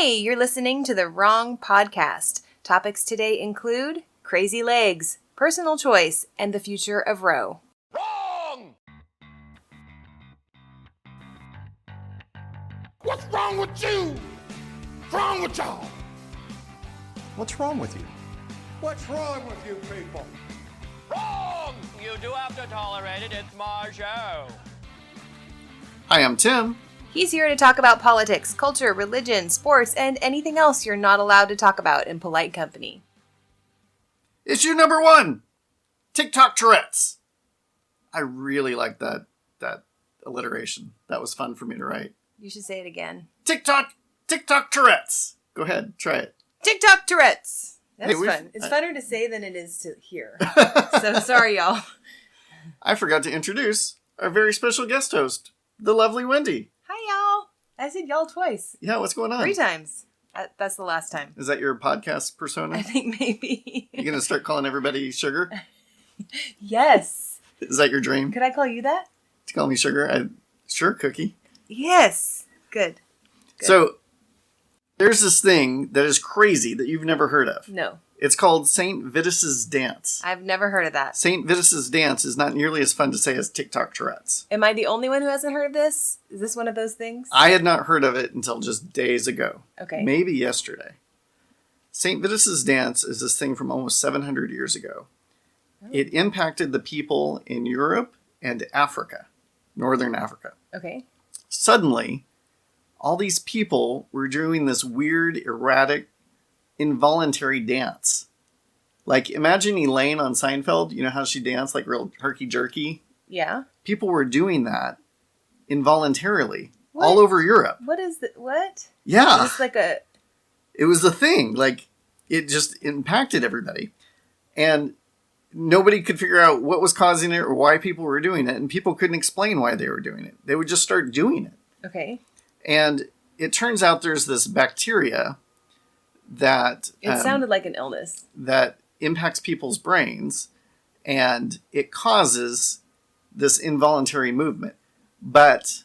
Hey, you're listening to the wrong podcast. Topics today include crazy legs, personal choice, and the future of Roe. Wrong! What's wrong with you? What's wrong with y'all? What's wrong with you? What's wrong with you people? Wrong! You do have to tolerate it. It's my show. Hi, I'm Tim. He's here to talk about politics, culture, religion, sports, and anything else you're not allowed to talk about in polite company. Issue number 1. TikTok Tourette's. I really like that alliteration. That was fun for me to write. You should say it again. TikTok Tourette's. Go ahead, try it. TikTok Tourette's. That's Hey, fun. It's funner to say than it is to hear. So sorry, y'all. I forgot to introduce our very special guest host, the lovely Wendy. Hi, y'all. I said y'all twice. Yeah, what's going on? 3 times. That's the last time. Is that your podcast persona? I think maybe. You gonna start calling everybody Sugar? Yes. Is that your dream? Could I call you that? To call me Sugar? Sure, Cookie. Yes. Good. So, there's this thing that is crazy that you've never heard of. No. It's called St Vitus Dance. I've never heard of that. St Vitus Dance is not nearly as fun to say as TikTok Tourette's. Am I the only one who hasn't heard of this? Is this one of those things? I had not heard of it until just days ago. Okay. Maybe yesterday. St Vitus Dance is this thing from almost 700 years ago. Oh. It impacted the people in Europe and Africa, Northern Africa. Okay. Suddenly, all these people were doing this weird, erratic, involuntary dance. Like, imagine Elaine on Seinfeld. You know how she danced, like real herky-jerky? Yeah. People were doing that involuntarily all over Europe. What is the... What? Yeah. It's like a... It was the thing. Like, it just impacted everybody. And nobody could figure out what was causing it or why people were doing it. And people couldn't explain why they were doing it. They would just start doing it. Okay. And it turns out there's this bacteria that... It sounded like an illness. That impacts people's brains, and it causes this involuntary movement. But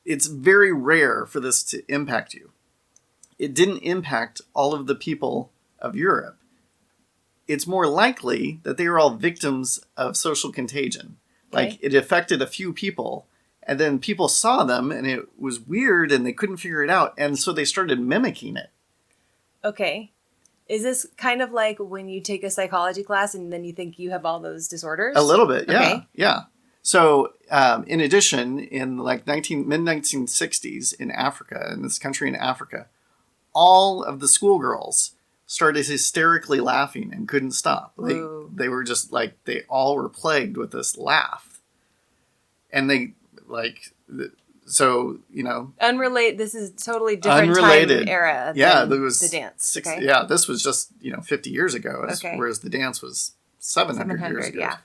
it's very rare for this to impact you. It didn't impact all of the people of Europe. It's more likely that they were all victims of social contagion. Okay. Like, it affected a few people, and then people saw them, and it was weird, and they couldn't figure it out, and so they started mimicking it. Okay. Is this kind of like when you take a psychology class and then you think you have all those disorders? A little bit, yeah. Okay. Yeah. So, in addition, in like mid-1960s in Africa, in this country in Africa, all of the schoolgirls started hysterically laughing and couldn't stop. They were just like, they all were plagued with this laugh. And they, like, so, you know. Unrelated. This is totally different time era than there was the dance. Okay. Yeah, this was just, 50 years ago, okay. Whereas the dance was 700 years ago. Yeah.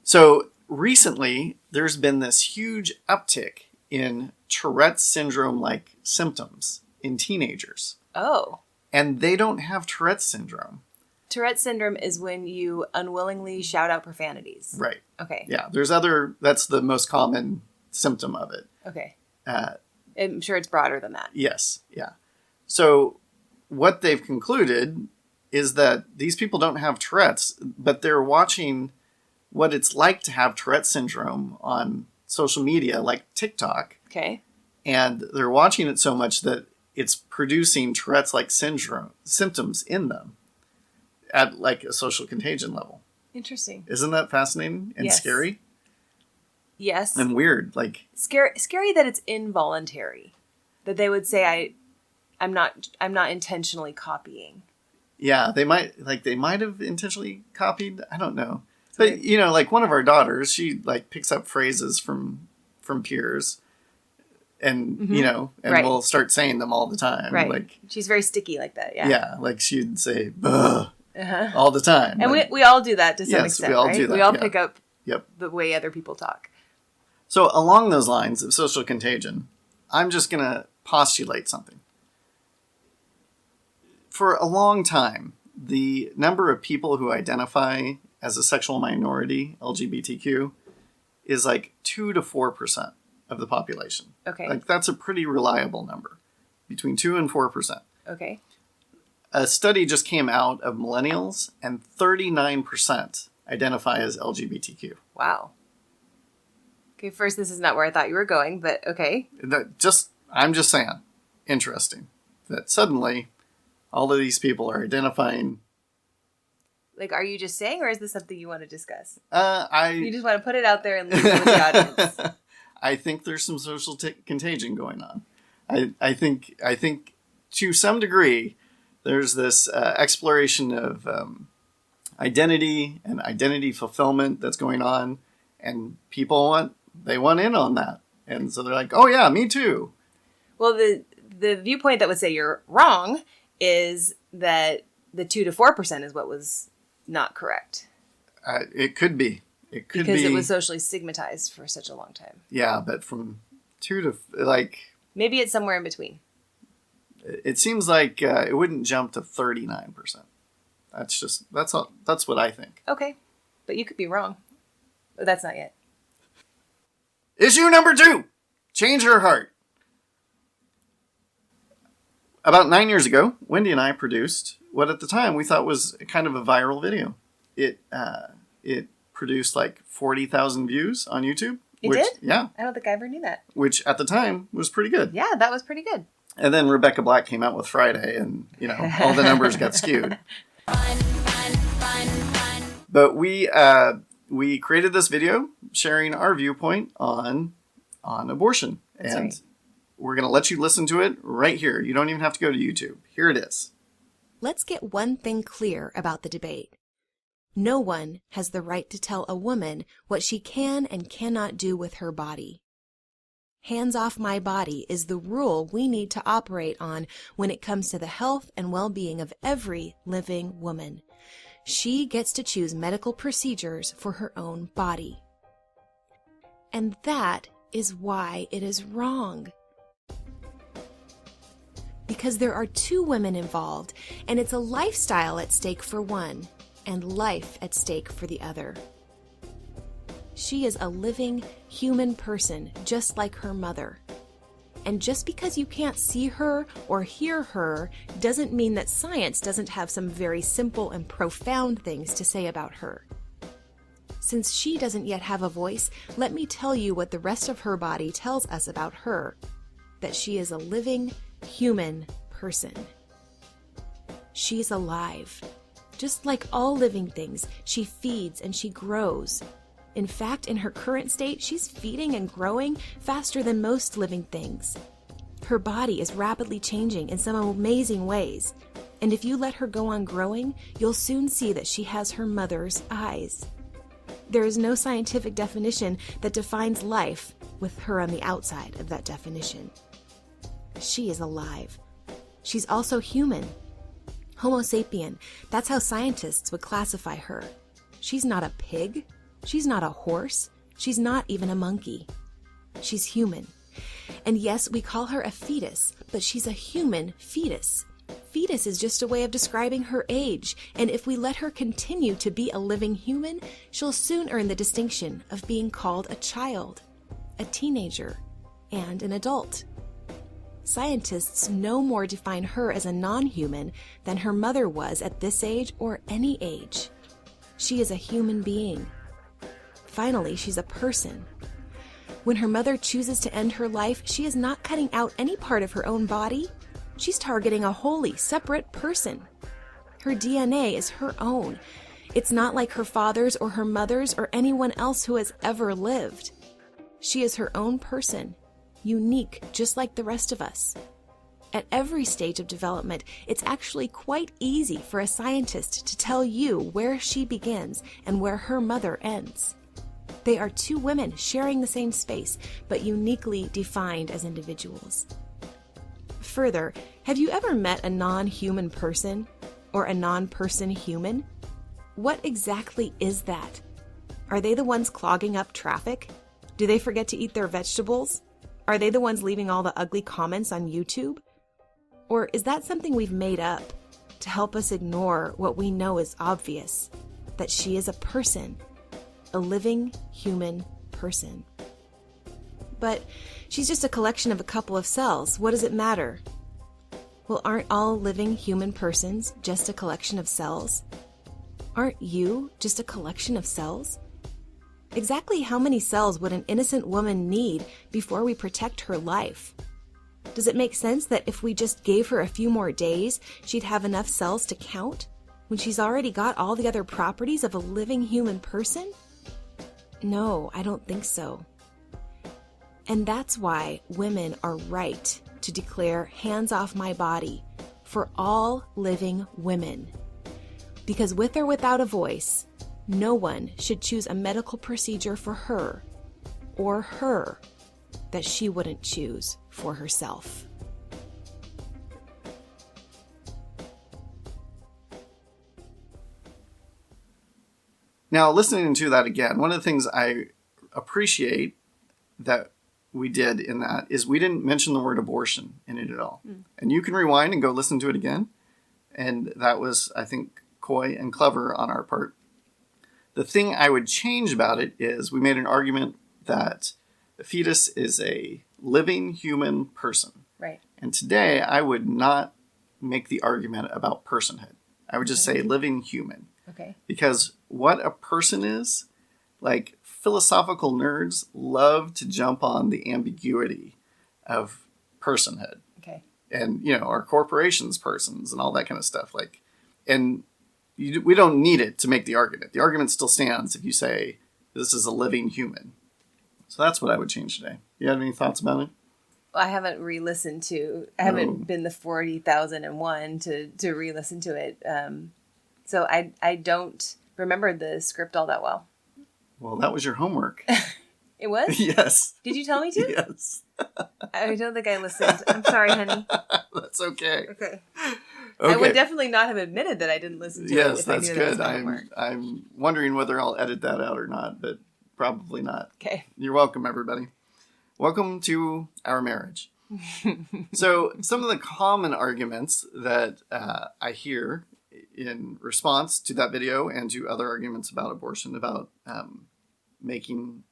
So recently, there's been this huge uptick in Tourette's syndrome-like symptoms in teenagers. Oh. And they don't have Tourette's syndrome. Tourette's syndrome is when you unwillingly shout out profanities. Right. Okay. Yeah, that's the most common symptom of it. Okay. I'm sure it's broader than that. Yes, yeah. So what they've concluded is that these people don't have Tourette's, but they're watching what it's like to have Tourette's syndrome on social media, like TikTok. Okay. And they're watching it so much that it's producing Tourette's-like symptoms in them at like a social contagion level. Interesting. Isn't that fascinating and scary? Yes. And weird, like scary that it's involuntary. That they would say I'm not intentionally copying. Yeah, they might have intentionally copied. I don't know. But like one of our daughters, she like picks up phrases from peers and right. we'll start saying them all the time. Right. Like she's very sticky like that, yeah. Yeah, like she'd say "buh" all the time. And like, we all do that to some extent, we all right? do that. We all pick up the way other people talk. So along those lines of social contagion, I'm just going to postulate something. For a long time, the number of people who identify as a sexual minority, LGBTQ, is like 2 to 4% of the population. Okay. Like that's a pretty reliable number. between 2 and 4%. Okay. A study just came out of millennials, and 39% identify as LGBTQ. Wow. Okay, first, this is not where I thought you were going, but okay. I'm just saying, interesting that suddenly all of these people are identifying. Like, are you just saying, or is this something you want to discuss? You just want to put it out there and leave it with the audience. I think there's some social contagion going on. I think to some degree, there's this exploration of identity and identity fulfillment that's going on, and people want in on that, and so they're like, "Oh yeah, me too." Well, the viewpoint that would say you're wrong is that the 2 to 4% is what was not correct. It could be. It could because be. It was socially stigmatized for such a long time. Yeah, but from 2 to like. Maybe it's somewhere in between. It seems like it wouldn't jump to 39%. That's what I think. Okay, but you could be wrong. But that's not yet. Issue number 2, change her heart. About 9 years ago, Wendy and I produced what at the time we thought was kind of a viral video. It produced like 40,000 views on YouTube. It did? Yeah. I don't think I ever knew that. Which at the time was pretty good. Yeah, that was pretty good. And then Rebecca Black came out with Friday, and all the numbers got skewed. But we created this video sharing our viewpoint on abortion. That's and right. We're going to let you listen to it right here. You don't even have to go to YouTube. Here it is. Let's get one thing clear about the debate. No one has the right to tell a woman what she can and cannot do with her body. Hands off my body is the rule we need to operate on when it comes to the health and well-being of every living woman. She gets to choose medical procedures for her own body. And that is why it is wrong. Because there are 2 women involved, and it's a lifestyle at stake for one, and life at stake for the other. She is a living, human person, just like her mother. And just because you can't see her or hear her doesn't mean that science doesn't have some very simple and profound things to say about her. Since she doesn't yet have a voice, let me tell you what the rest of her body tells us about her, that she is a living, human person. She's alive. Just like all living things, she feeds and she grows. In fact, in her current state, she's feeding and growing faster than most living things. Her body is rapidly changing in some amazing ways, and if you let her go on growing, you'll soon see that she has her mother's eyes. There is no scientific definition that defines life with her on the outside of that definition. She is alive. She's also human. Homo sapien, that's how scientists would classify her. She's not a pig. She's not a horse. She's not even a monkey. She's human. And yes, we call her a fetus, but she's a human fetus. Fetus is just a way of describing her age, and if we let her continue to be a living human, she'll soon earn the distinction of being called a child, a teenager, and an adult. Scientists no more define her as a non-human than her mother was at this age or any age. She is a human being. Finally, she's a person. When her mother chooses to end her life, she is not cutting out any part of her own body. She's targeting a wholly separate person. Her DNA is her own. It's not like her father's or her mother's or anyone else who has ever lived. She is her own person, unique just like the rest of us. At every stage of development, it's actually quite easy for a scientist to tell you where she begins and where her mother ends. They are 2 women sharing the same space, but uniquely defined as individuals. Further, have you ever met a non-human person or a non-person human? What exactly is that? Are they the ones clogging up traffic? Do they forget to eat their vegetables? Are they the ones leaving all the ugly comments on YouTube? Or is that something we've made up to help us ignore what we know is obvious, that she is a person, a living human person? But she's just a collection of a couple of cells. What does it matter? Well, aren't all living human persons just a collection of cells? Aren't you just a collection of cells? Exactly how many cells would an innocent woman need before we protect her life? Does it make sense that if we just gave her a few more days, she'd have enough cells to count when she's already got all the other properties of a living human person? No, I don't think so. And that's why women are right to declare hands off my body for all living women. Because with or without a voice, no one should choose a medical procedure for her or her that she wouldn't choose for herself. Now, listening to that again, one of the things I appreciate that we did in that is we didn't mention the word abortion in it at all. And you can rewind and go listen to it again. And that was, I think, coy and clever on our part. The thing I would change about it is we made an argument that the fetus is a living human person. Right. And today I would not make the argument about personhood. I would just say living human. Okay. Because what a person is, like philosophical nerds love to jump on the ambiguity of personhood. Okay. And, you know, our corporations persons and all that kind of stuff. Like, and we don't need it to make the argument. The argument still stands if you say this is a living human. So that's what I would change today. You have any thoughts about it? I haven't re-listened to. I haven't been the 40,001 to re-listen to it. So I don't remember the script all that well. Well, that was your homework. It was? Yes. Did you tell me to? Yes. I don't think I listened. I'm sorry, honey. That's okay. Okay. Okay. I would definitely not have admitted that I didn't listen to it. Yes, If I that's knew that was good. my homework. I'm wondering whether I'll edit that out or not, but probably not. Okay. You're welcome, everybody. Welcome to our marriage. So some of the common arguments that I hear in response to that video and to other arguments about abortion, about making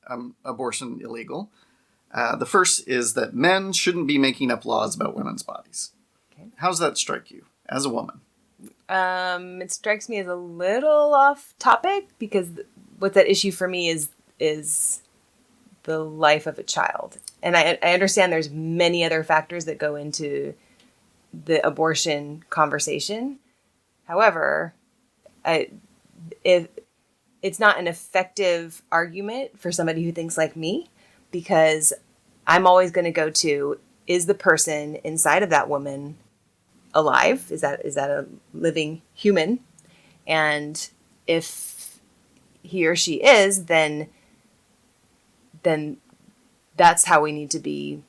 abortion illegal. The first is that men shouldn't be making up laws about women's bodies. Okay. How does that strike you as a woman? It strikes me as a little off topic because what's at issue for me is the life of a child. And I understand there's many other factors that go into the abortion conversation. However, if it's not an effective argument for somebody who thinks like me, because I'm always going to go to, is the person inside of that woman alive? Is that a living human? And if he or she is, then that's how we need to be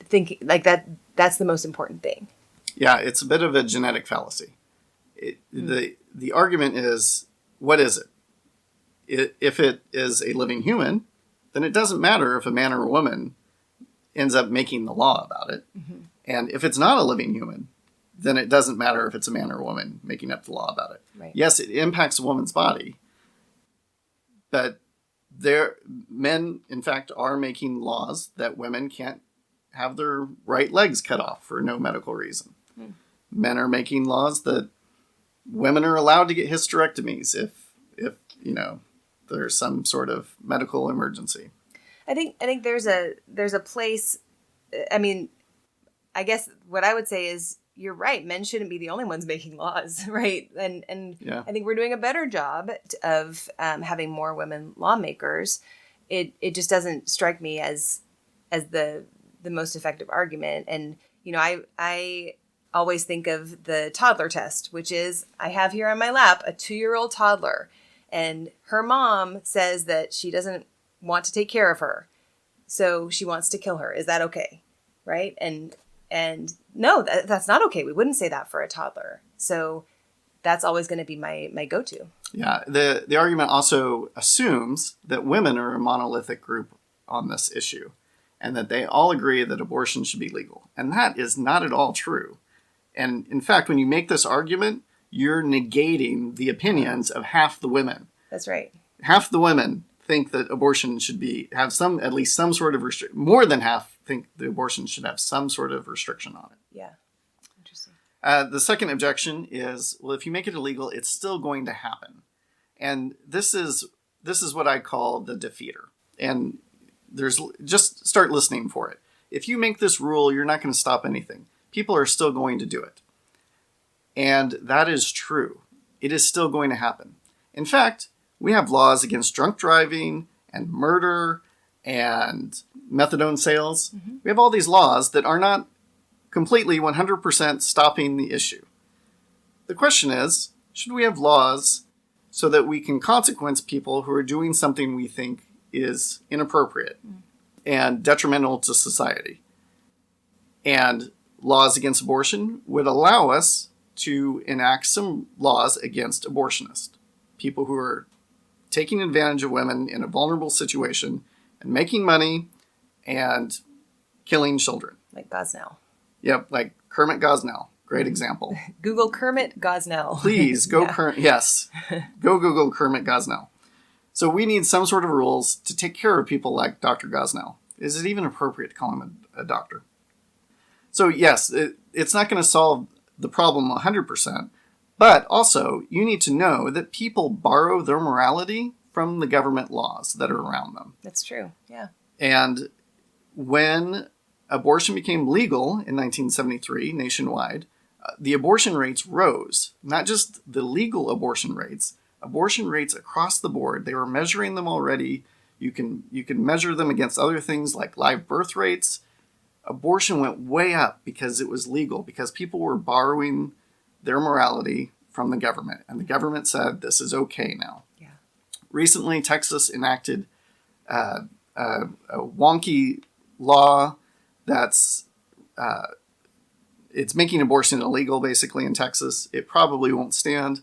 thinking, like that. That's the most important thing. Yeah, it's a bit of a genetic fallacy. The argument is, what is it? If it is a living human, then it doesn't matter if a man or a woman ends up making the law about it. Mm-hmm. And if it's not a living human, then it doesn't matter if it's a man or a woman making up the law about it. Right. Yes, it impacts a woman's body, but men, in fact, are making laws that women can't have their right legs cut off for no medical reason. Hmm. Men are making laws that women are allowed to get hysterectomies if there's some sort of medical emergency. I think there's a place. I mean, I guess what I would say is you're right. Men shouldn't be the only ones making laws, right? And yeah. I think we're doing a better job of having more women lawmakers. It just doesn't strike me as the most effective argument. And I always think of the toddler test, which is I have here on my lap a 2-year-old toddler, and her mom says that she doesn't want to take care of her, so she wants to kill her. Is that okay? Right? And no, that's not okay. We wouldn't say that for a toddler. So that's always going to be my go-to. Yeah. The argument also assumes that women are a monolithic group on this issue and that they all agree that abortion should be legal. And that is not at all true. And in fact, when you make this argument, you're negating the opinions of half the women. That's right. Half the women think that abortion should have at least some sort of restriction. More than half think the abortion should have some sort of restriction on it. Yeah. The second objection is, well, if you make it illegal, it's still going to happen. And this is what I call the defeater. And just start listening for it. If you make this rule, you're not going to stop anything. People are still going to do it. And that is true. It is still going to happen. In fact, we have laws against drunk driving and murder and methadone sales. Mm-hmm. We have all these laws that are not completely 100% stopping the issue. The question is, should we have laws so that we can consequence people who are doing something we think is inappropriate and detrimental to society? And laws against abortion would allow us to enact some laws against abortionists, people who are taking advantage of women in a vulnerable situation and making money and killing children. Like Gosnell. Yep, like Kermit Gosnell. Great example. Google Kermit Gosnell. Please, go yes. Go Google Kermit Gosnell. So we need some sort of rules to take care of people like Dr. Gosnell. Is it even appropriate to call him a doctor? So yes, it's not going to solve the problem 100%, but also you need to know that people borrow their morality from the government laws that are around them. That's true, yeah. And when abortion became legal in 1973 nationwide, the abortion rates rose. Not just the legal abortion rates across the board. They were measuring them already. You can measure them against other things like live birth rates. Abortion went way up because it was legal, because people were borrowing their morality from the government. And the government said, this is okay now. Yeah. Recently, Texas enacted a wonky law that's it's making abortion illegal, basically, in Texas. It probably won't stand.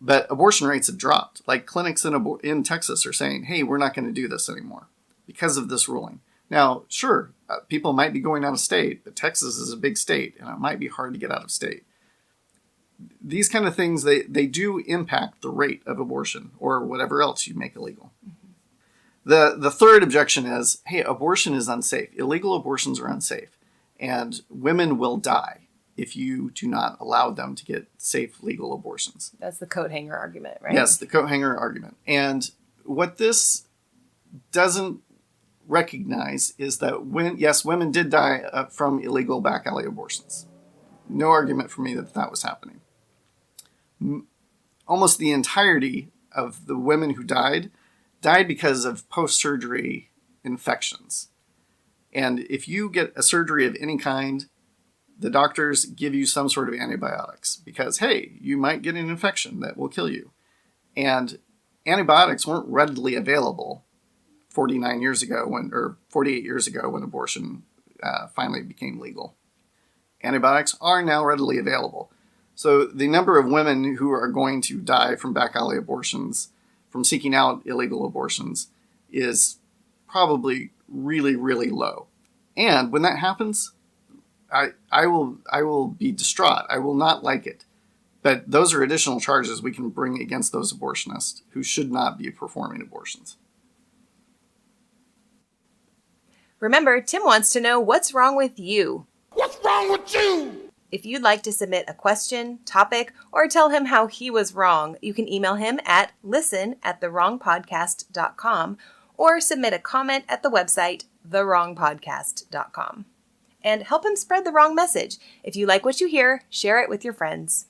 But abortion rates have dropped. Like clinics in Texas are saying, hey, we're not going to do this anymore because of this ruling. Now, sure, people might be going out of state, but Texas is a big state, and it might be hard to get out of state. These kind of things, they do impact the rate of abortion or whatever else you make illegal. Mm-hmm. The third objection is, hey, abortion is unsafe. Illegal abortions are unsafe, and women will die if you do not allow them to get safe, legal abortions. That's the coat hanger argument, right? Yes, the coat hanger argument. And what this doesn't recognize is that women did die from illegal back alley abortions. No argument for me that was happening. Almost the entirety of the women who died because of post-surgery infections. And if you get a surgery of any kind, the doctors give you some sort of antibiotics because, hey, you might get an infection that will kill you. And antibiotics weren't readily available 48 years ago when abortion finally became legal. Antibiotics are now readily available. So the number of women who are going to die from back alley abortions, from seeking out illegal abortions, is probably really, really low. And when that happens, I will be distraught. I will not like it. But those are additional charges we can bring against those abortionists who should not be performing abortions. Remember, Tim wants to know what's wrong with you. What's wrong with you? If you'd like to submit a question, topic, or tell him how he was wrong, you can email him at listen@therwrongpodcast.com or submit a comment at the website therwrongpodcast.com. And help him spread the wrong message. If you like what you hear, share it with your friends.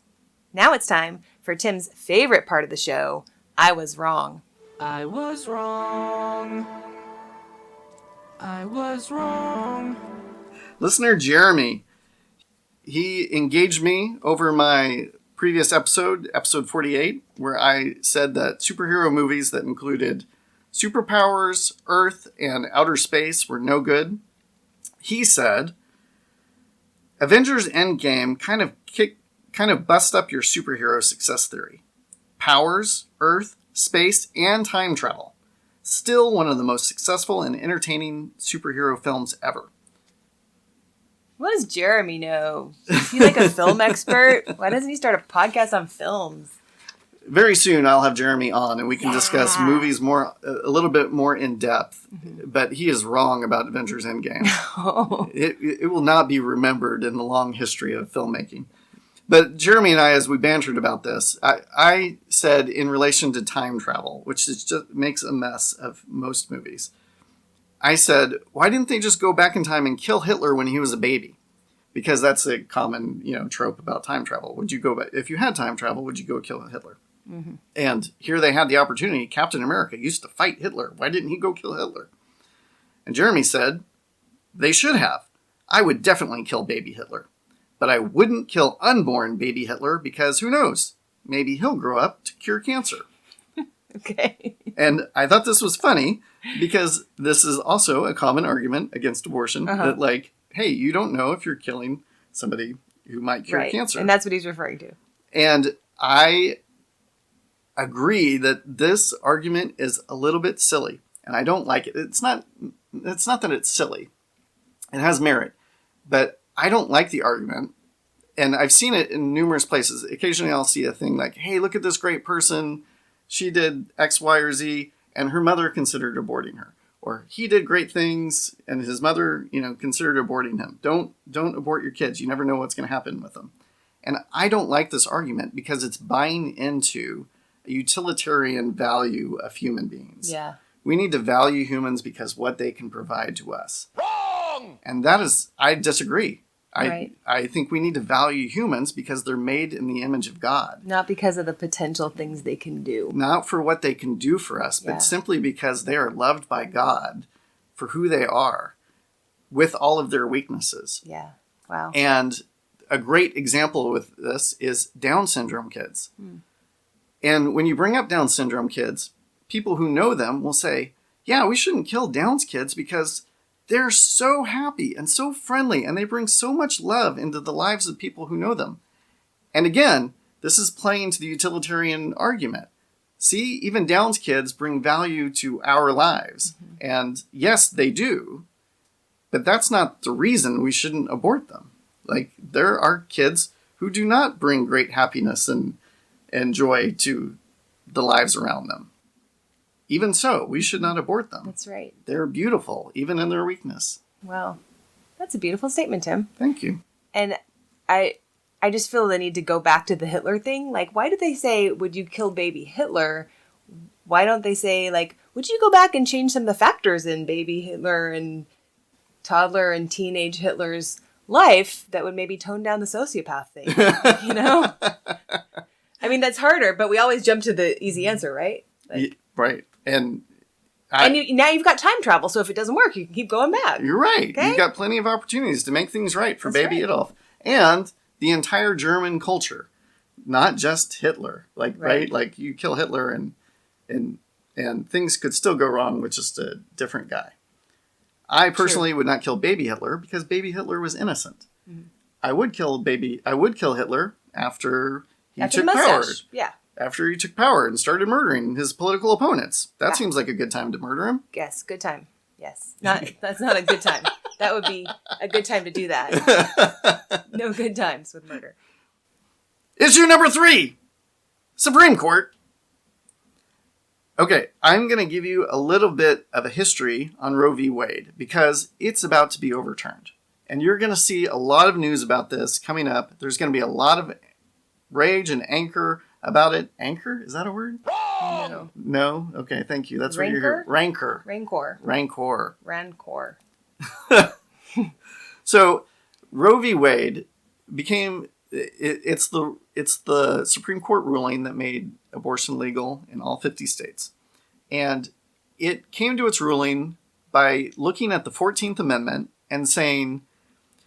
Now it's time for Tim's favorite part of the show, I Was Wrong. I was wrong. I was wrong. Listener Jeremy, he engaged me over my previous episode 48, where I said that superhero movies that included superpowers, Earth, and outer space were no good. He said, Avengers Endgame kind of bust up your superhero success theory. Powers, Earth, space, and time travel. Still one of the most successful and entertaining superhero films ever. What does Jeremy know? Is he like a film expert? Why doesn't he start a podcast on films? Very soon I'll have Jeremy on and we can discuss movies a little bit more in depth. Mm-hmm. But he is wrong about Avengers Endgame. Oh. It will not be remembered in the long history of filmmaking. But Jeremy and I, as we bantered about this, I said in relation to time travel, which is just makes a mess of most movies. I said, why didn't they just go back in time and kill Hitler when he was a baby? Because that's a common, trope about time travel. Would you go back, if you had time travel, would you go kill Hitler? Mm-hmm. And here they had the opportunity. Captain America used to fight Hitler. Why didn't he go kill Hitler? And Jeremy said, they should have. I would definitely kill baby Hitler. But I wouldn't kill unborn baby Hitler because who knows? Maybe he'll grow up to cure cancer. Okay. And I thought this was funny because this is also a common argument against abortion. That like, hey, you don't know if you're killing somebody who might cure cancer. And that's what he's referring to. And I agree that this argument is a little bit silly. And I don't like it. It's not that it's silly. It has merit. But I don't like the argument. And I've seen it in numerous places. Occasionally I'll see a thing like, hey, look at this great person. She did X, Y, or Z, and her mother considered aborting her. Or he did great things, and his mother, considered aborting him. Don't abort your kids. You never know what's going to happen with them. And I don't like this argument because it's buying into a utilitarian value of human beings. Yeah. We need to value humans because what they can provide to us. Wrong! And I disagree. I think we need to value humans because they're made in the image of God. Not because of the potential things they can do. Not for what they can do for us, but simply because they are loved by God for who they are with all of their weaknesses. Yeah. Wow. And a great example with this is Down syndrome kids. And when you bring up Down syndrome kids, people who know them will say, yeah, we shouldn't kill Down's kids because they're so happy and so friendly, and they bring so much love into the lives of people who know them. And again, this is playing to the utilitarian argument. See, even Down's kids bring value to our lives. Mm-hmm. And yes, they do. But that's not the reason we shouldn't abort them. Like, there are kids who do not bring great happiness and joy to the lives around them. Even so, we should not abort them. That's right. They're beautiful, even in their weakness. Well, that's a beautiful statement, Tim. Thank you. And I just feel the need to go back to the Hitler thing. Like, why do they say, would you kill baby Hitler? Why don't they say, like, would you go back and change some of the factors in baby Hitler and toddler and teenage Hitler's life that would maybe tone down the sociopath thing? I mean, that's harder, but we always jump to the easy answer, right? Like, right. And now you've got time travel, so if it doesn't work, you can keep going back. You're right. Okay? You've got plenty of opportunities to make things right for That's baby right. Adolf. And the entire German culture, not just Hitler. Right? Like, you kill Hitler and things could still go wrong with just a different guy. I personally would not kill baby Hitler because baby Hitler was innocent. Mm-hmm. I would kill Hitler after he took power. Yeah. After he took power and started murdering his political opponents. That seems like a good time to murder him. Yes, good time. Yes. That's not a good time. That would be a good time to do that. No good times with murder. Issue number 3. Supreme Court. Okay, I'm going to give you a little bit of a history on Roe v. Wade because it's about to be overturned. And you're going to see a lot of news about this coming up. There's going to be a lot of rage and anger about it. Anchor? Is that a word? Wrong! No? Okay, thank you. That's Rancor? what you're here. Rancor. So, Roe v. Wade became... It's the Supreme Court ruling that made abortion legal in all 50 states. And it came to its ruling by looking at the 14th Amendment and saying,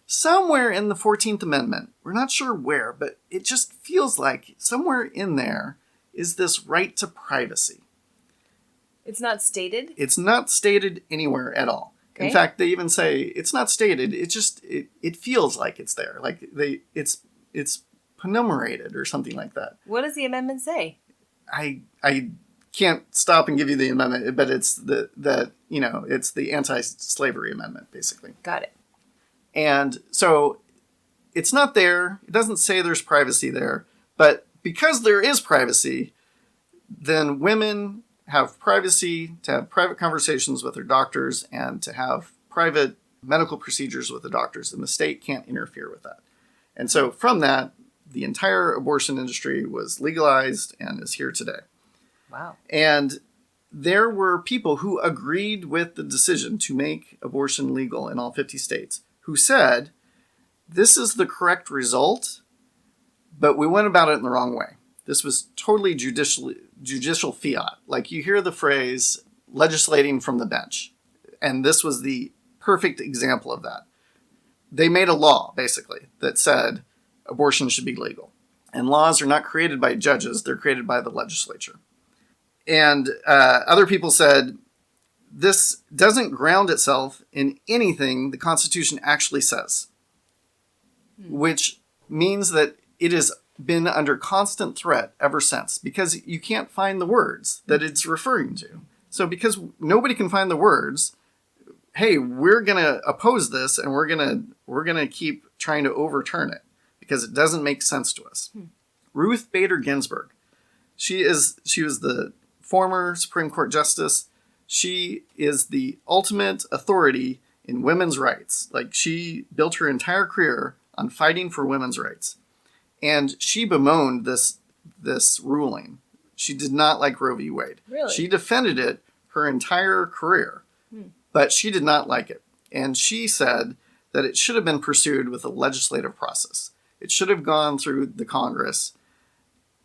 somewhere in the 14th Amendment, we're not sure where, but it just feels like somewhere in there is this right to privacy. It's not stated? It's not stated anywhere at all. Okay. In fact, they even say it's not stated. It feels like it's there. Like it's enumerated or something like that. What does the amendment say? I can't stop and give you the amendment, but it's it's the anti-slavery amendment, basically. Got it. And so it's not there. It doesn't say there's privacy there. But because there is privacy, then women have privacy to have private conversations with their doctors and to have private medical procedures with the doctors. And the state can't interfere with that. And so from that, the entire abortion industry was legalized and is here today. Wow. And there were people who agreed with the decision to make abortion legal in all 50 states who said, this is the correct result, but we went about it in the wrong way. This was totally judicial fiat. Like you hear the phrase legislating from the bench. And this was the perfect example of that. They made a law, basically, that said abortion should be legal. And laws are not created by judges, they're created by the legislature. And other people said, this doesn't ground itself in anything the Constitution actually says, which means that it has been under constant threat ever since, because you can't find the words that it's referring to. So because nobody can find the words, hey, we're going to oppose this and we're going to keep trying to overturn it because it doesn't make sense to us. Ruth Bader Ginsburg, she was the former Supreme Court Justice. She is the ultimate authority in women's rights. Like, she built her entire career on fighting for women's rights. And she bemoaned this ruling. She did not like Roe v. Wade. Really? She defended it her entire career, but she did not like it. And she said that it should have been pursued with a legislative process. It should have gone through the Congress.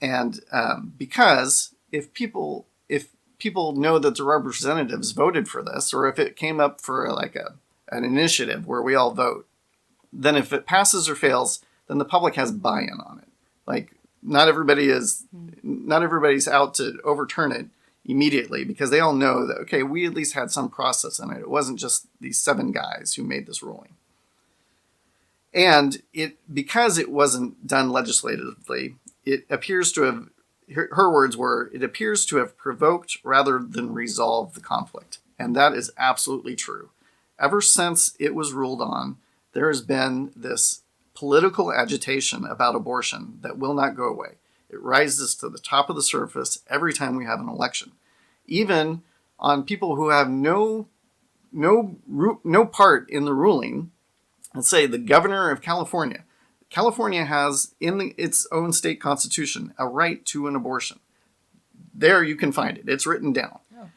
And because if people know that the representatives voted for this, or if it came up for like an initiative where we all vote, then if it passes or fails, then the public has buy-in on it. Like, not everybody's out to overturn it immediately, because they all know that, okay, we at least had some process in it. It wasn't just these 7 guys who made this ruling. And because it wasn't done legislatively, it appears to have, her words were, it appears to have provoked rather than resolved the conflict. And that is absolutely true. Ever since it was ruled on, there has been this political agitation about abortion that will not go away. It rises to the top of the surface every time we have an election. Even on people who have no part in the ruling. Let's say the governor of California. California has in its own state constitution a right to an abortion. There you can find it. It's written down. Oh.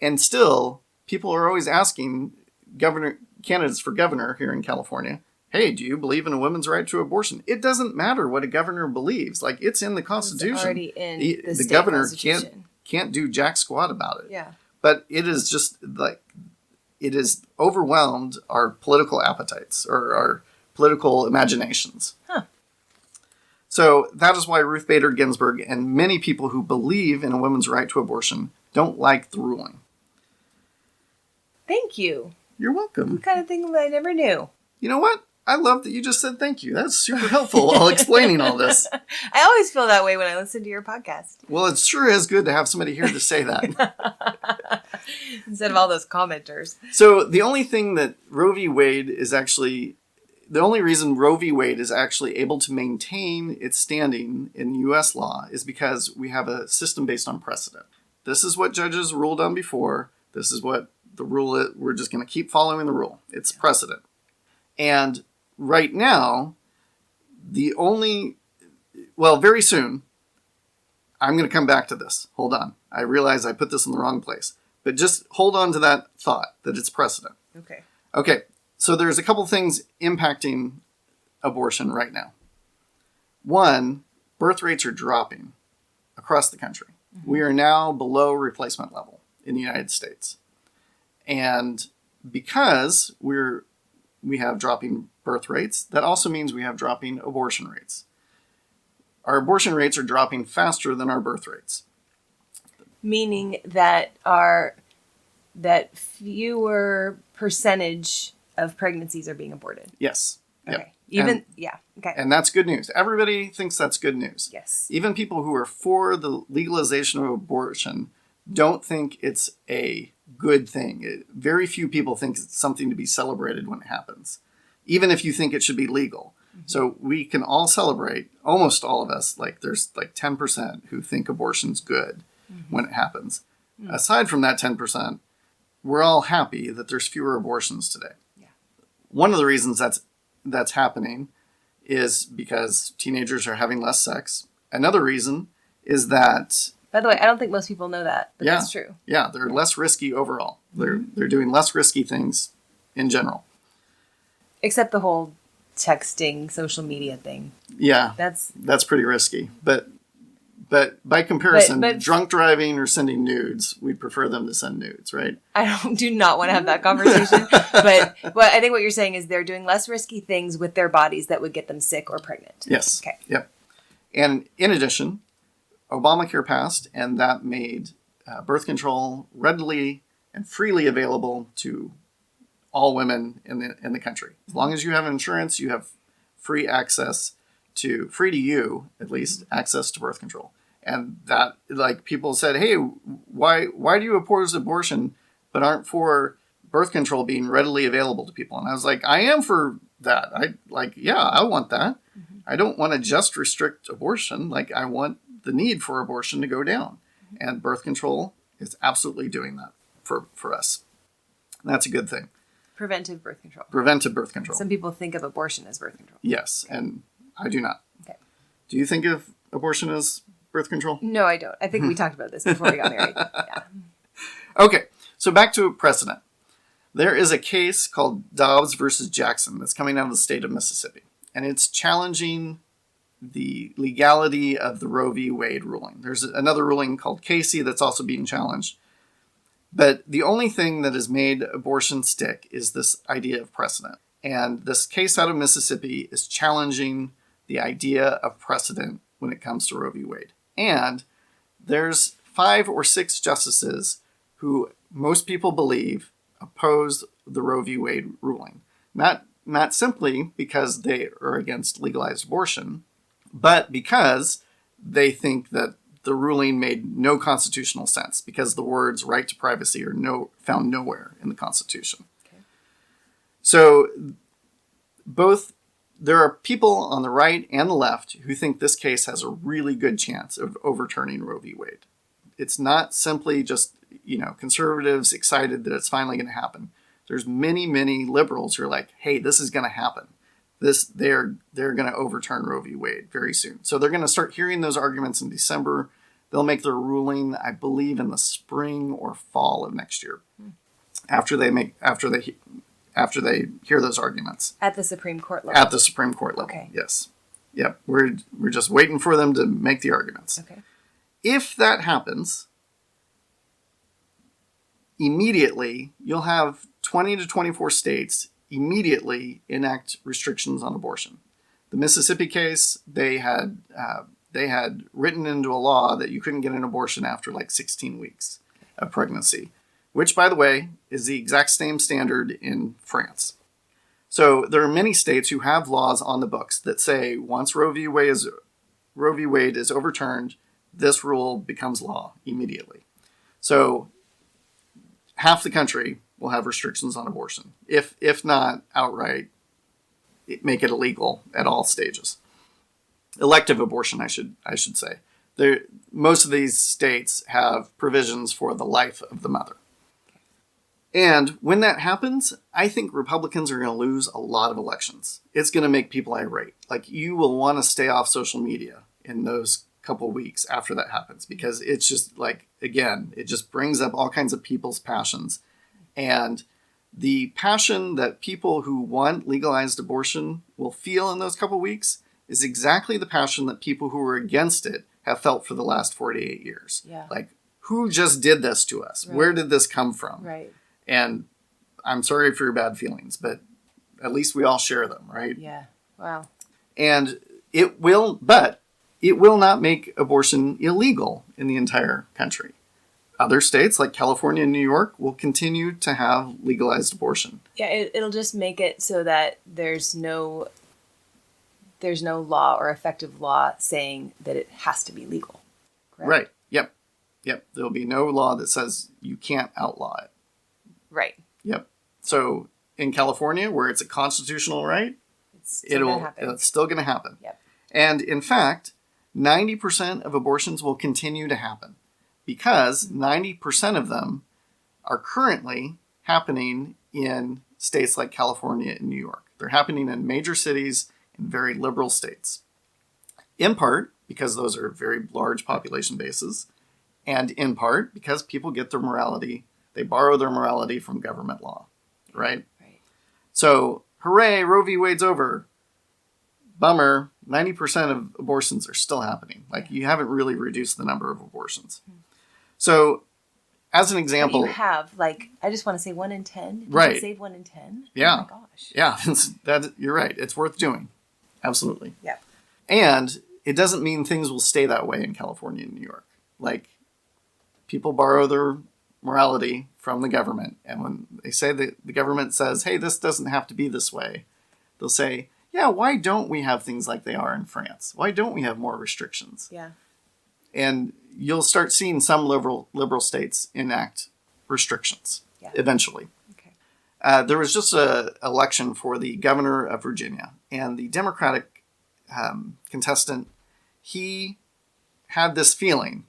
And still, people are always asking candidates for governor here in California, hey, do you believe in a woman's right to abortion? It doesn't matter what a governor believes. Like, it's in the Constitution. It's already in the state governor Constitution. can't do jack squat about it. Yeah. But it is just like, it has overwhelmed our political appetites or our political imaginations. Huh. So that is why Ruth Bader Ginsburg and many people who believe in a woman's right to abortion don't like the ruling. Thank you. You're welcome. What kind of thing that I never knew. You know what? I love that you just said thank you. That's super helpful while explaining all this. I always feel that way when I listen to your podcast. Well, it sure is good to have somebody here to say that. Instead of all those commenters. So the only thing that Roe v. Wade is actually... The only reason Roe v. Wade is actually able to maintain its standing in U.S. law is because we have a system based on precedent. This is what judges ruled on before. This is what the rule is. We're just going to keep following the rule. It's precedent. And right now, very soon, I'm going to come back to this. Hold on. I realize I put this in the wrong place. But just hold on to that thought that it's precedent. Okay. So there's a couple things impacting abortion right now. One, birth rates are dropping across the country. Mm-hmm. We are now below replacement level in the United States. And because we have dropping birth rates, that also means we have dropping abortion rates. Our abortion rates are dropping faster than our birth rates. Meaning that fewer percentage of pregnancies are being aborted. Yes. Okay. Yep. Okay. And that's good news. Everybody thinks that's good news. Yes. Even people who are for the legalization of abortion don't think it's a good thing. Very few people think it's something to be celebrated when it happens, even if you think it should be legal. Mm-hmm. So we can all celebrate, almost all of us, like there's like 10% who think abortion's good when it happens. Mm-hmm. Aside from that 10%, we're all happy that there's fewer abortions today. Yeah. One of the reasons that's happening is because teenagers are having less sex. Another reason is that... By the way, I don't think most people know that, but that's true. Yeah, they're less risky overall. They're doing less risky things in general. Except the whole texting, social media thing. Yeah, that's pretty risky. But by comparison, but drunk driving or sending nudes, we'd prefer them to send nudes, right? I do not want to have that conversation. but I think what you're saying is they're doing less risky things with their bodies that would get them sick or pregnant. Yes. Okay. Yep. And in addition, Obamacare passed, and that made birth control readily and freely available to all women in the country. As long as you have insurance, you have free to you, at least, access to birth control. And that, like, people said, hey, why do you oppose abortion but aren't for birth control being readily available to people? And I was like, I am for that. I want that. Mm-hmm. I don't want to just restrict abortion. Like, I want the need for abortion to go down. Mm-hmm. And birth control is absolutely doing that for us. And that's a good thing. Preventive birth control. Preventive birth control. Some people think of abortion as birth control. Yes, okay. And I do not. Okay. Do you think of abortion as birth control? No, I don't. I think we talked about this before we got married. Yeah. Okay, so back to precedent. There is a case called Dobbs versus Jackson that's coming out of the state of Mississippi, and it's challenging the legality of the Roe v. Wade ruling. There's another ruling called Casey that's also being challenged. But the only thing that has made abortion stick is this idea of precedent. And this case out of Mississippi is challenging the idea of precedent when it comes to Roe v. Wade. And there's 5 or 6 justices who most people believe oppose the Roe v. Wade ruling. Not simply because they are against legalized abortion, but because they think that the ruling made no constitutional sense because the words right to privacy are found nowhere in the Constitution. Okay. So there are people on the right and the left who think this case has a really good chance of overturning Roe v. Wade. It's not simply just, conservatives excited that it's finally going to happen. There's many, many liberals who are like, hey, this is going to happen. They're going to overturn Roe v. Wade very soon. So they're going to start hearing those arguments in December. They'll make their ruling, I believe, in the spring or fall of next year. After they hear those arguments. At the Supreme Court level. At the Supreme Court level. Okay. Yes. Yep. We're just waiting for them to make the arguments. Okay. If that happens, immediately you'll have 20 to 24 states immediately enact restrictions on abortion. The Mississippi case, they had written into a law that you couldn't get an abortion after like 16 weeks of pregnancy, which, by the way, is the exact same standard in France. So there are many states who have laws on the books that say once Roe v. Wade is overturned, this rule becomes law immediately. So half the country will have restrictions on abortion, if not outright make it illegal at all stages. Elective abortion, I should say. Most of these states have provisions for the life of the mother. And when that happens, I think Republicans are going to lose a lot of elections. It's going to make people irate. Like, you will want to stay off social media in those couple weeks after that happens, because it's just like, again, it just brings up all kinds of people's passions. And the passion that people who want legalized abortion will feel in those couple weeks is exactly the passion that people who are against it have felt for the last 48 years. Yeah. Like, who just did this to us? Right. Where did this come from? Right. And I'm sorry for your bad feelings, but at least we all share them, right? Yeah. Wow. And it will not make abortion illegal in the entire country. Other states like California and New York will continue to have legalized abortion. Yeah, it'll just make it so that there's no law or effective law saying that it has to be legal. Correct? Right. Yep. There'll be no law that says you can't outlaw it. Right. Yep. So in California, where it's a constitutional right, it's still going to happen. Yep. And in fact, 90% of abortions will continue to happen because 90% of them are currently happening in states like California and New York. They're happening in major cities in very liberal states. In part because those are very large population bases, and in part because people get their morality, they borrow their morality from government law, right? Right. So, hooray, Roe v. Wade's over. Bummer, 90% of abortions are still happening. Like, you haven't really reduced the number of abortions. So, as an example... But you have, like, I just want to say 1 in 10. Did right. you save 1 in 10? Yeah. Oh my gosh. Yeah, you're right. It's worth doing. Absolutely. Yeah. And it doesn't mean things will stay that way in California and New York. Like, people borrow their morality from the government. And when they say that the government says, hey, this doesn't have to be this way, they'll say, yeah, why don't we have things like they are in France? Why don't we have more restrictions? Yeah. And you'll start seeing some liberal states enact restrictions eventually. Okay. There was just an election for the governor of Virginia, and the Democratic contestant, he had this feeling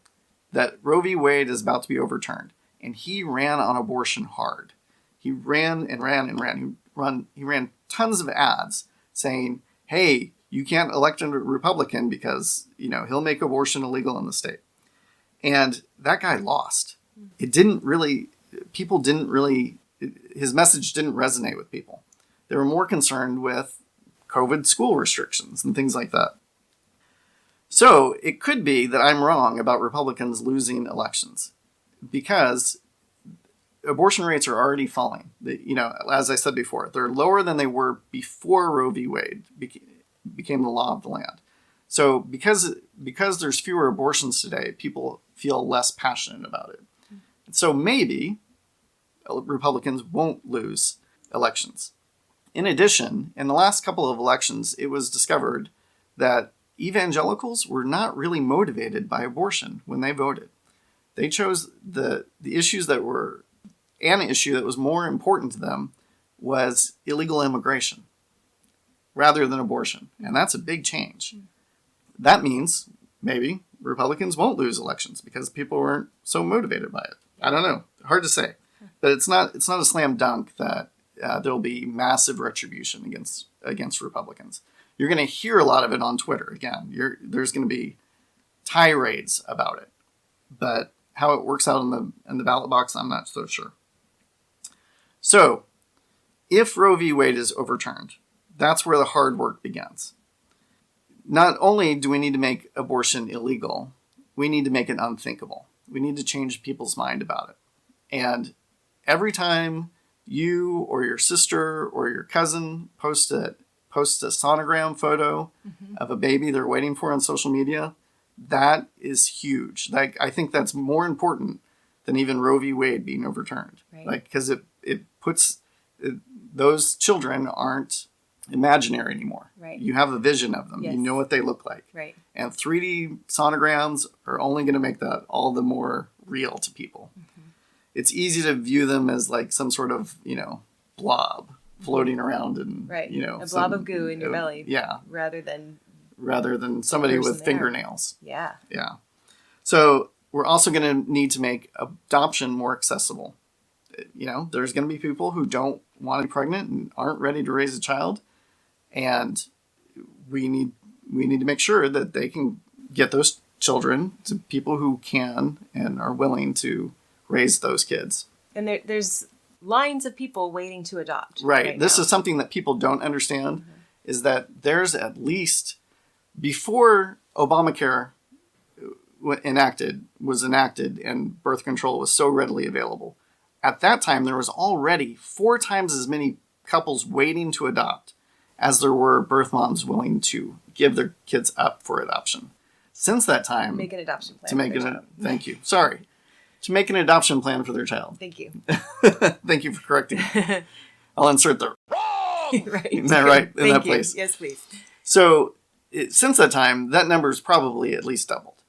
that Roe v. Wade is about to be overturned, and he ran on abortion hard. He ran and ran and ran. He ran tons of ads saying, hey, you can't elect a Republican because, he'll make abortion illegal in the state. And that guy lost. His message didn't resonate with people. They were more concerned with COVID school restrictions and things like that. So it could be that I'm wrong about Republicans losing elections because abortion rates are already falling. As I said before, they're lower than they were before Roe v. Wade became the law of the land. So because there's fewer abortions today, people feel less passionate about it. So maybe Republicans won't lose elections. In addition, in the last couple of elections, it was discovered that evangelicals were not really motivated by abortion when they voted. They chose the issues that were... An issue that was more important to them was illegal immigration rather than abortion. And that's a big change. That means maybe Republicans won't lose elections because people weren't so motivated by it. I don't know. Hard to say. But it's not a slam dunk that there'll be massive retribution against Republicans. You're going to hear a lot of it on Twitter. Again, there's going to be tirades about it. But how it works out in the ballot box, I'm not so sure. So, if Roe v. Wade is overturned, that's where the hard work begins. Not only do we need to make abortion illegal, we need to make it unthinkable. We need to change people's mind about it. And every time you or your sister or your cousin posts a sonogram photo of a baby they're waiting for on social media, that is huge. Like, I think that's more important than even Roe v. Wade being overturned. Right. Like, because it puts those children aren't imaginary anymore. Right. You have a vision of them. Yes. You know what they look like. Right. And 3D sonograms are only going to make that all the more real to people. It's easy to view them as like some sort of, blob floating around and, right. A blob of goo in your belly. Yeah. Rather than somebody with there. fingernails. Yeah. Yeah. So we're also going to need to make adoption more accessible. There's going to be people who don't want to be pregnant and aren't ready to raise a child. And we need to make sure that they can get those children to people who can and are willing to raise those kids. And there's lines of people waiting to adopt. Right. This now. is something that people don't understand, is that there's at least, before Obamacare was enacted and birth control was so readily available, at that time there was already 4 times as many couples waiting to adopt as there were birth moms willing to give their kids up for adoption. Since that time... Make an adoption plan. Thank you. Sorry. To make an adoption plan for their child. Thank you. Thank you for correcting me. I'll insert the... Wrong! Right. Isn't that right? In Thank that you. place. Yes, please. So, since that time, that number's probably at least doubled.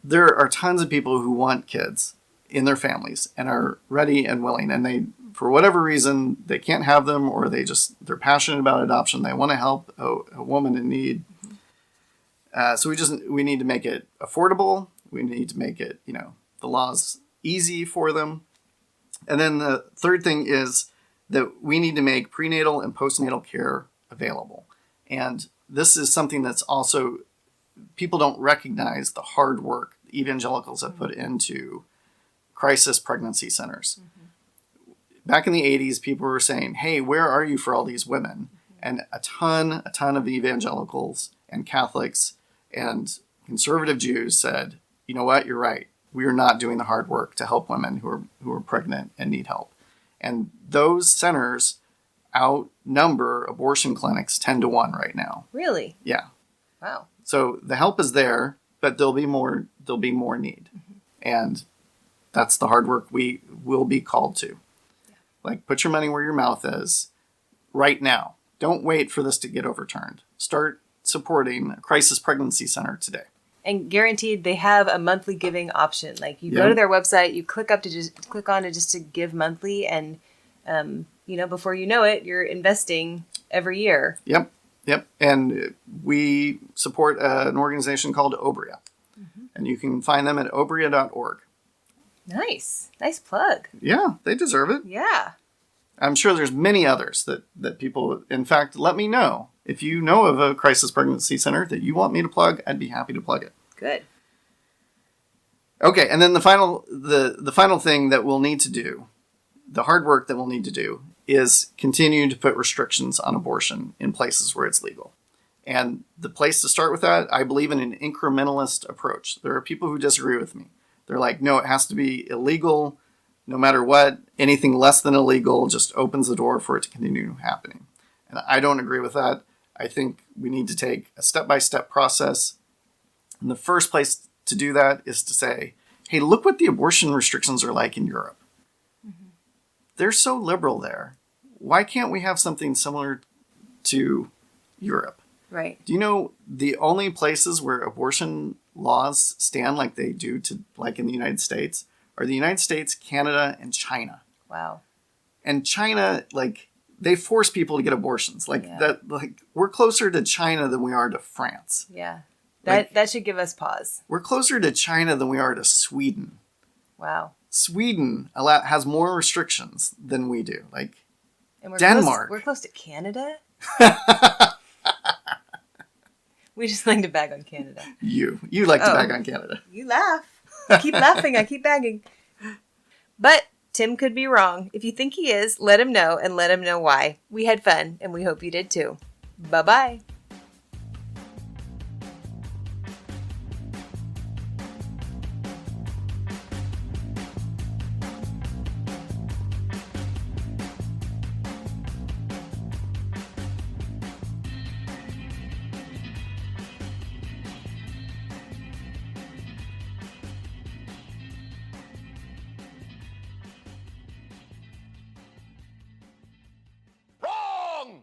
There are tons of people who want kids in their families and are ready and willing, and they, for whatever reason, they can't have them, or they're passionate about adoption. They want to help a woman in need. So we need to make it affordable. We need to make it, the laws easy for them. And then the third thing is that we need to make prenatal and postnatal care available. And this is something that's also, people don't recognize the hard work evangelicals have put into crisis pregnancy centers. Back in the 80s, people were saying, hey, where are you for all these women? And a ton of evangelicals and Catholics and conservative Jews said, you know what, you're right. We are not doing the hard work to help women who are pregnant and need help. And those centers outnumber abortion clinics 10 to 1 right now. Really? Yeah. Wow. So the help is there, but there'll be more need. And that's the hard work we will be called to. Yeah. Like, put your money where your mouth is right now. Don't wait for this to get overturned. Start supporting a crisis pregnancy center today. And guaranteed, they have a monthly giving option. Like, you go to their website, you click on to give monthly, and before you know it, you're investing every year. Yep. And we support an organization called Obria, and you can find them at obria.org. Nice plug. Yeah, they deserve it. Yeah. I'm sure there's many others that people, in fact, let me know. If you know of a crisis pregnancy center that you want me to plug, I'd be happy to plug it. Good. Okay, and then the final thing that we'll need to do, the hard work that we'll need to do, is continue to put restrictions on abortion in places where it's legal. And the place to start with that, I believe in an incrementalist approach. There are people who disagree with me. They're like, no, it has to be illegal no matter what. Anything less than illegal just opens the door for it to continue happening. And I don't agree with that. I think we need to take a step-by-step process. And the first place to do that is to say, hey, look what the abortion restrictions are like in Europe. They're so liberal there. Why can't we have something similar to Europe? Right. Do you know the only places where abortion laws stand like they do like in the United States are the United States, Canada, and China. Wow. And China, they force people to get abortions. We're closer to China than we are to France. Yeah. That should give us pause. We're closer to China than we are to Sweden. Wow. Sweden has more restrictions than we do. And we're Denmark. We're close to Canada. We just like to bag on Canada. You like to bag on Canada. You laugh. I keep laughing. I keep bagging. But Tim could be wrong. If you think he is, let him know and let him know why. We had fun, and we hope you did too. Bye-bye.